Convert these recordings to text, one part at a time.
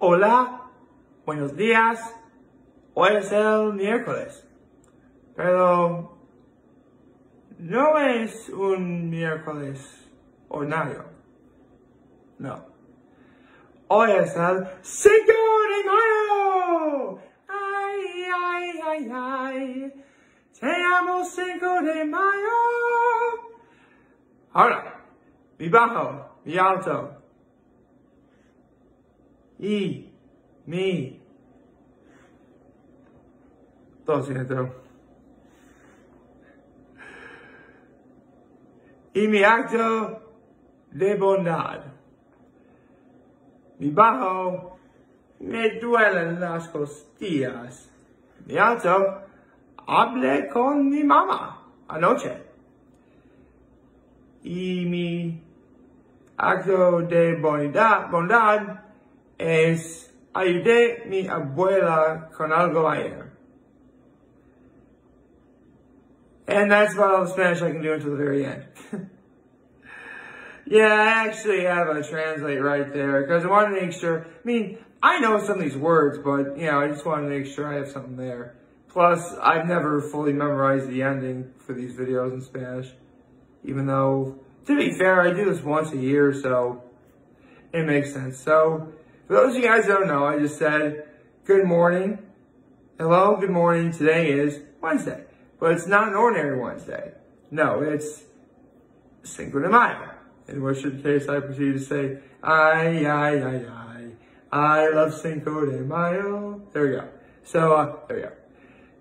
Hola, buenos días. Hoy es el miércoles, pero no es un miércoles ordinario. No. Hoy es el Cinco de Mayo. Ay, ay, ay, ay. Te amo, Cinco de Mayo. Ahora, mi bajo, mi alto. Y mi lo siento. Y mi acto de bondad. Mi bajo, me duelen las costillas. Mi alto, hablé con mi mamá anoche. Y mi acto de bondad es ayudé a mi abuela con algo ayer. And that's about all the Spanish I can do until the very end. Yeah, I actually have a translate right there, because I want to make sure, I know some of these words, but, I just want to make sure I have something there. Plus, I've never fully memorized the ending for these videos in Spanish, even though, to be fair, I do this once a year, so it makes sense. So, for those of you guys who don't know, I just said, good morning. Hello, good morning. Today is Wednesday. But it's not an ordinary Wednesday. No, it's Cinco de Mayo. In which case I proceed to say, ay, ay, ay, ay. I love Cinco de Mayo. There we go. So, there we go.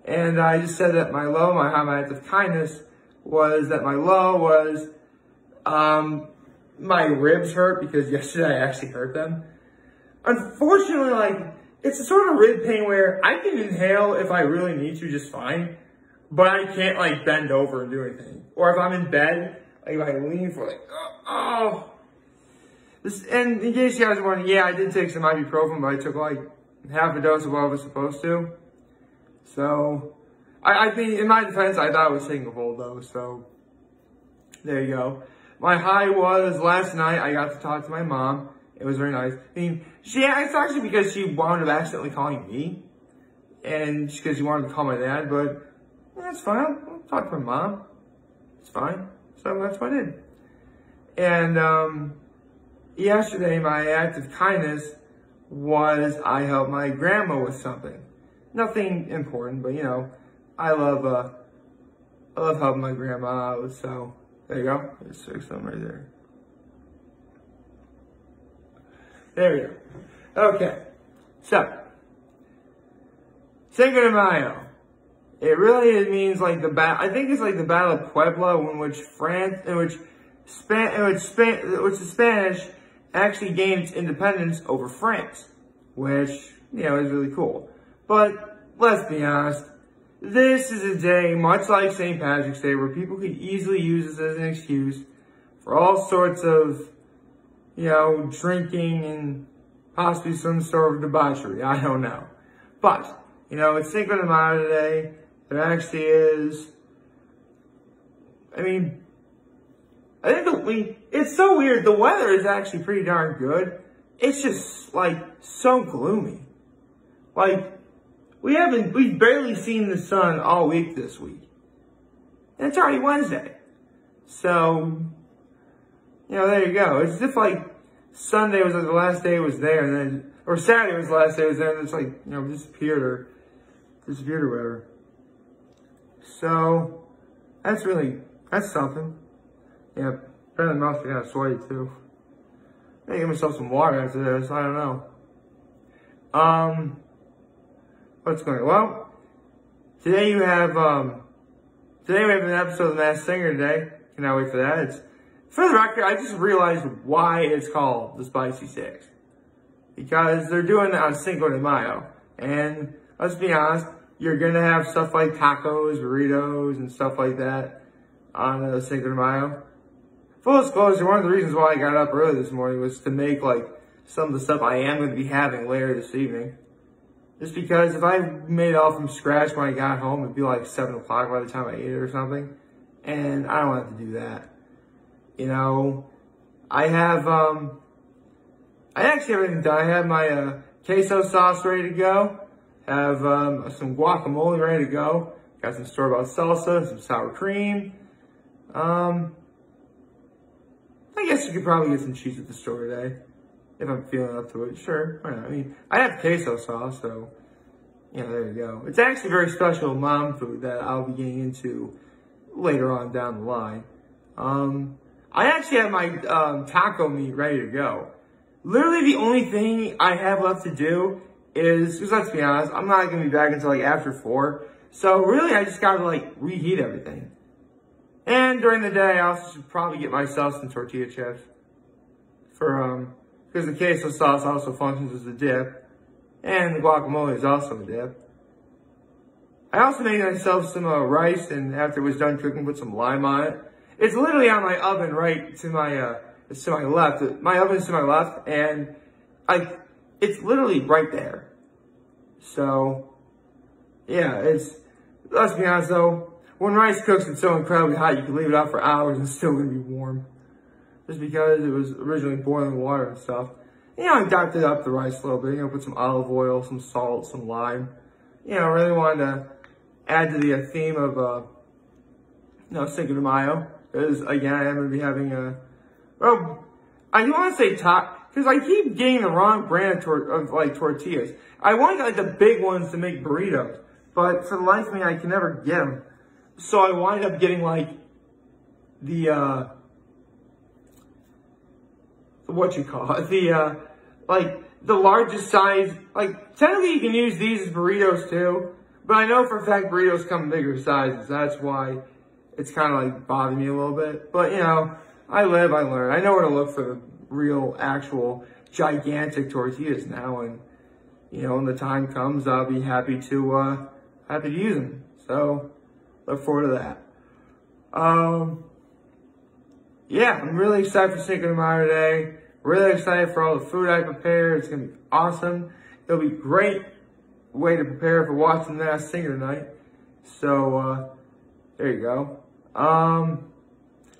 And I just said that my act of kindness was that my low was, my ribs hurt because yesterday I actually hurt them. Unfortunately, it's a sort of rib pain where I can inhale if I really need to just fine. But I can't, bend over and do anything. Or if I'm in bed, if I lean for, and in case you guys are wondering, yeah, I did take some ibuprofen, but I took, half a dose of what I was supposed to. So, I think, in my defense, I thought I was taking a full dose, so, there you go. My high was, last night, I got to talk to my mom. It was very nice. It's actually because she wound up accidentally calling me. And because she wanted to call my dad, but that's fine. I'll talk to my mom. It's fine. So that's what I did. And yesterday, my act of kindness was I helped my grandma with something. Nothing important, but I love helping my grandma out. So there you go. There's 6 of them right there. There we go. Okay. So Cinco de Mayo. It really means I think it's the Battle of Puebla, in which the Spanish actually gained its independence over France, which, is really cool. But let's be honest, this is a day, much like St. Patrick's Day, where people could easily use this as an excuse for all sorts of, drinking and possibly some sort of debauchery. I don't know. But, it's Cinco de Mayo today. There actually is, I think it's so weird. The weather is actually pretty darn good. It's just, so gloomy. We've barely seen the sun all week this week. And it's already Wednesday. So, there you go. It's as if, Sunday was the last day it was there, and then, or Saturday was the last day it was there, and it's disappeared or whatever. So, that's something. Yeah, apparently my mouth's kind of sweaty too. I may give myself some water after this, I don't know. What's going on? Well, today we have an episode of The Masked Singer today. Cannot wait for that. For the record, I just realized why it's called the Spicy Six. Because they're doing it on Cinco de Mayo. And let's be honest, you're going to have stuff like tacos, burritos, and stuff like that on Cinco de Mayo. Full disclosure, one of the reasons why I got up early this morning was to make, some of the stuff I am going to be having later this evening. Just because if I made it all from scratch when I got home, it'd be 7 o'clock by the time I ate it or something. And I don't have to do that. I have, I actually have everything done. I have my queso sauce ready to go. Have some guacamole ready to go. Got some store-bought salsa, some sour cream. I guess you could probably get some cheese at the store today. If I'm feeling up to it, sure. Why not? I mean, I have queso sauce, so, yeah, there you go. It's actually very special mom food that I'll be getting into later on down the line. I actually have my taco meat ready to go. Literally the only thing I have left to do is, because let's be honest, I'm not going to be back until like after 4. So really I just got to like reheat everything. And during the day I also should probably get myself some tortilla chips. Because the queso sauce also functions as a dip. And the guacamole is also a dip. I also made myself some rice, and after it was done cooking, put some lime on it. It's literally on my oven right to my, it's to my left. My oven's to my left, and it's literally right there. So, yeah, let's be honest though, when rice cooks, it's so incredibly hot, you can leave it out for hours and it's still gonna be warm. Just because it was originally boiling water and stuff. You know, I doctored up the rice a little bit, put some olive oil, some salt, some lime. Really wanted to add to the theme of, Cinco de Mayo. Because, again, I am going to be having I do want to say because I keep getting the wrong brand of tortillas. I want like the big ones to make burritos. But for the life of me, I can never get them. So I wind up getting like the, the largest size. Like, technically you can use these as burritos too. But I know for a fact burritos come in bigger sizes. That's why it's kind of like bothering me a little bit. But, I live, I learn. I know where to look for the real, actual, gigantic tortillas now. And, when the time comes, I'll be happy to use them. So, look forward to that. Yeah, I'm really excited for Cinco de Mayo today. Really excited for all the food I prepared. It's going to be awesome. It'll be a great way to prepare for watching the last singer tonight. So, there you go.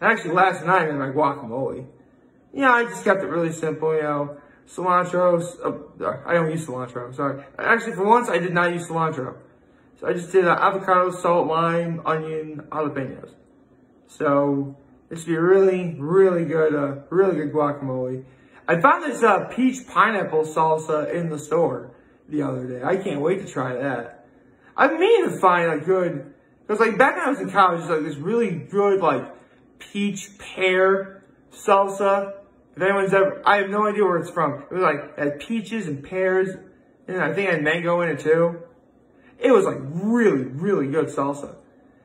Actually, last night I made my guacamole. I just kept it really simple, cilantro. I don't use cilantro, sorry. Actually, for once, I did not use cilantro. So I just did avocado, salt, lime, onion, jalapenos. So this should be a really, really good guacamole. I found this peach pineapple salsa in the store the other day. I can't wait to try that. I've been meaning to find a good, because like back when I was in college, there's like this really good like peach pear salsa. If anyone's ever, I have no idea where it's from. It was like, it had peaches and pears, and I think it had mango in it too. It was like really, really good salsa.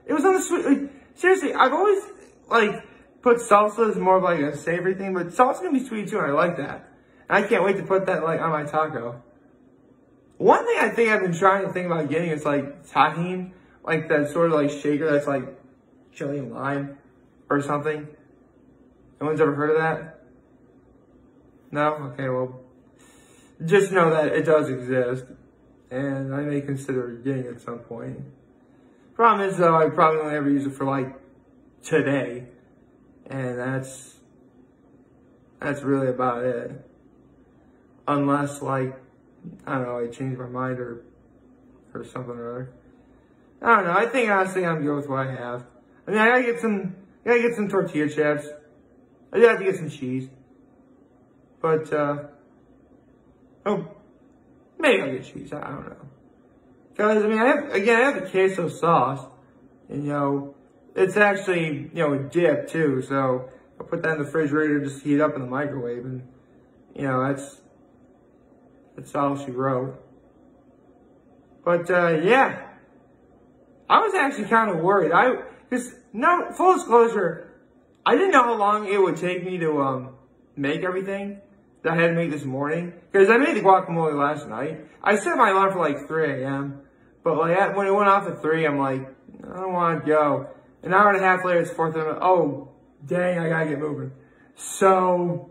It was on the sweet, like, seriously, I've always like put salsa as more of like a savory thing, but salsa's gonna be sweet too, and I like that. And I can't wait to put that like on my taco. One thing I think I've been trying to think about getting is like tahini, like that sort of like shaker that's like chili and lime or something. Anyone's ever heard of that? No? Okay, well, just know that it does exist, and I may consider getting it at some point. Problem is though, I probably only ever use it for like today, and that's really about it. Unless like, I don't know, I change my mind or something or other. I don't know, I think honestly I'm good with what I have. I mean, I gotta get some tortilla chips. I do have to get some cheese. But, maybe I'll get cheese, I don't know. Cause, I mean, I have the queso sauce, and, it's actually, a dip too, so I'll put that in the refrigerator, just heat it up in the microwave, and, that's all she wrote. But, yeah. I was actually kind of worried. Full disclosure, I didn't know how long it would take me to, make everything that I had to make this morning. Because I made the guacamole last night. I set my alarm for like 3 a.m. But like when it went off at 3, I'm like, I don't want to go. An hour and a half later, it's 4:30. Oh, dang, I gotta get moving. So,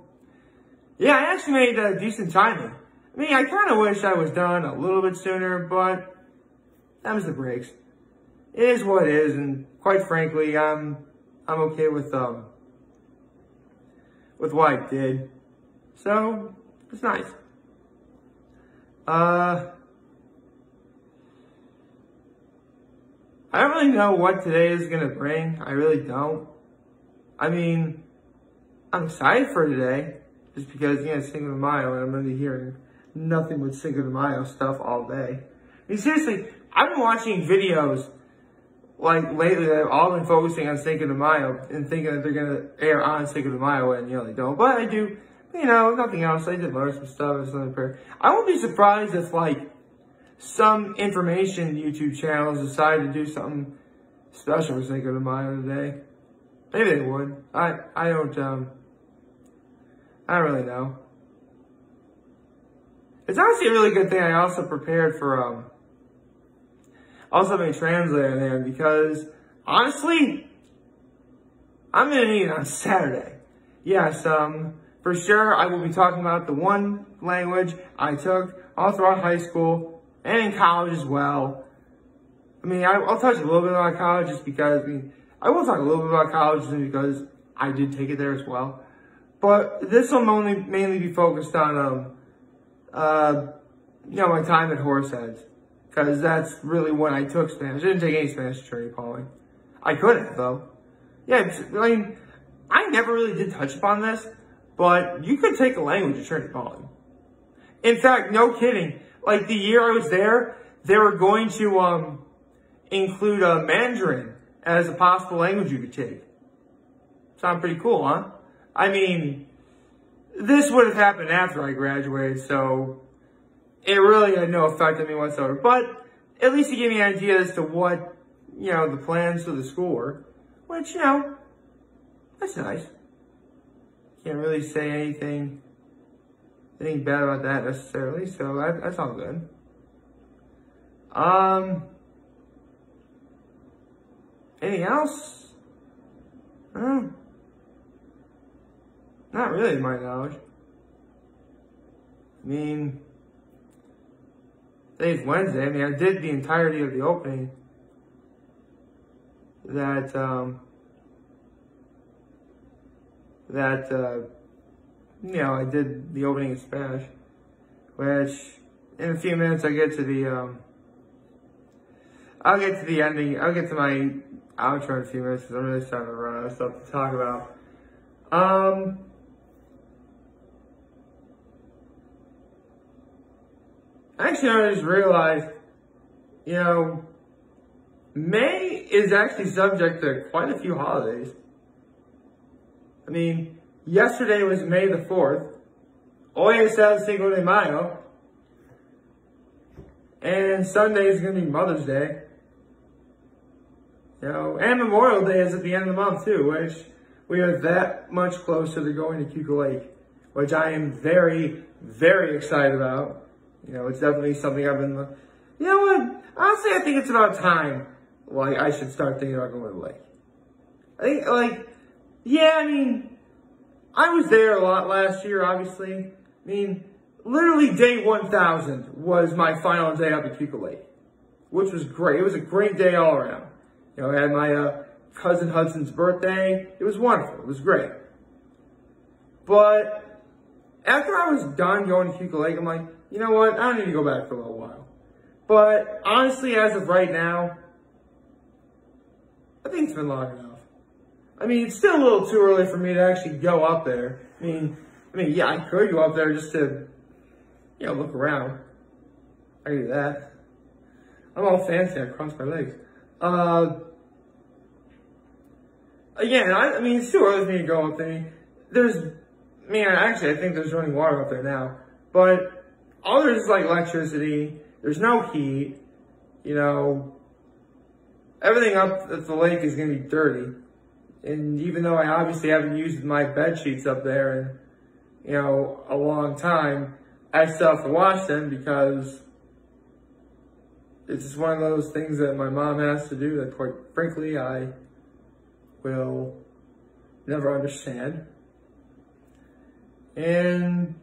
yeah, I actually made decent timing. I mean, I kind of wish I was done a little bit sooner, but that was the breaks. It is what it is, and quite frankly, I'm okay with what I did. So, it's nice. I don't really know what today is gonna bring. I really don't. I mean, I'm excited for today, just because, you know, it's Cinco de Mayo, and I'm gonna be hearing nothing but Cinco de Mayo stuff all day. I mean, seriously, I've been watching videos, like, lately that have all been focusing on Cinco de Mayo and thinking that they're gonna air on Cinco de Mayo, and, you know, they don't. But I do, you know, nothing else. I did learn some stuff. I won't be surprised if, like, some information YouTube channels decide to do something special for Cinco de Mayo today. Maybe they would. I don't really know. It's honestly a really good thing I also prepared for, also made translator there, because honestly, I'm gonna need it on Saturday. Yes, for sure I will be talking about the one language I took all throughout high school and in college as well. I mean, I'll touch a little bit about college just because, I will talk a little bit about college just because I did take it there as well. But this will mainly be focused on, you know, my time at Horseheads. Because that's really when I took Spanish. I didn't take any Spanish at Trinity Pauling. I could have, though. Yeah, I mean, I never really did touch upon this, but you could take a language at Trinity Pauling. In fact, no kidding. Like, the year I was there, they were going to include Mandarin as a possible language you could take. Sound pretty cool, huh? I mean, this would have happened after I graduated, so it really had no effect on me whatsoever. But at least it gave me an idea as to what, you know, the plans for the school were. Which, you know, that's nice. Can't really say anything bad about that necessarily, so that's all good. Anything else? Not really, to my knowledge. I mean, today's Wednesday. I mean, I did the entirety of the opening that, you know, I did the opening in Spanish, which in a few minutes I'll get to the ending. I'll get to my outro in a few minutes because I'm really starting to run out of stuff to talk about. Actually, I just realized, you know, May is actually subject to quite a few holidays. I mean, yesterday was May the 4th. Hoy es el Cinco de Mayo. And Sunday is going to be Mother's Day. You know, and Memorial Day is at the end of the month too, which we are that much closer to going to Cinco Lake, which I am very, very excited about. You know, it's definitely something I've been, you know what, honestly I think it's about time, like, I should start thinking about going to the lake. I think, like, yeah, I mean, I was there a lot last year, obviously. I mean, literally day 1000 was my final day up at Cinco Lake, which was great. It was a great day all around. You know, I had my cousin Hudson's birthday. It was wonderful. It was great. But after I was done going to Cinco Lake, I'm like, you know what? I don't need to go back for a little while. But honestly, as of right now, I think it's been long enough. I mean, it's still a little too early for me to actually go up there. I mean, yeah, I could go up there just to, you know, look around. I can do that. I'm all fancy. I cross my legs. Again, I mean, it's too early for me to go up there. Actually, I think there's running water up there now. But all there's like electricity. There's no heat. You know, everything up at the lake is going to be dirty. And even though I obviously haven't used my bed sheets up there in, you know, a long time, I still have to wash them because it's just one of those things that my mom has to do that, quite frankly, I will never understand. And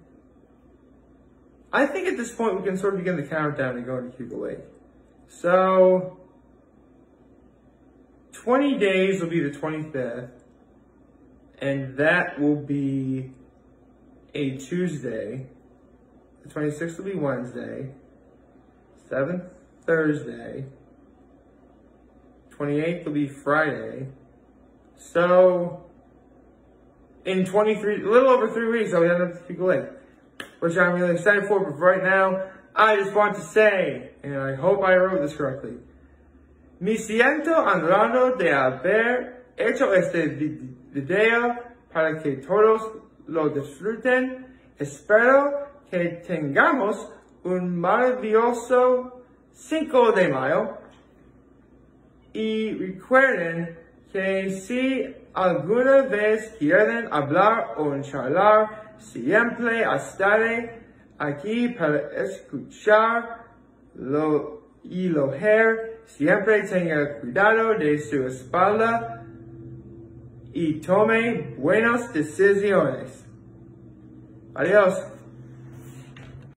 I think at this point we can sort of begin the countdown to going to Cinco Lake. So 20 days will be the 25th, and that will be a Tuesday. The 26th will be Wednesday. 7th, Thursday. 28th will be Friday. So, in a little over 3 weeks, I'll be ending up to Cinco Lake, which I'm really excited for. But right now, I just want to say, and I hope I wrote this correctly, me siento honrado de haber hecho este video para que todos lo disfruten. Espero que tengamos un maravilloso 5 de Mayo. Y recuerden que si alguna vez quieren hablar o charlar, siempre estaré aquí para escucharlo y leer. Siempre tenga cuidado de su espalda y tome buenas decisiones. Adiós.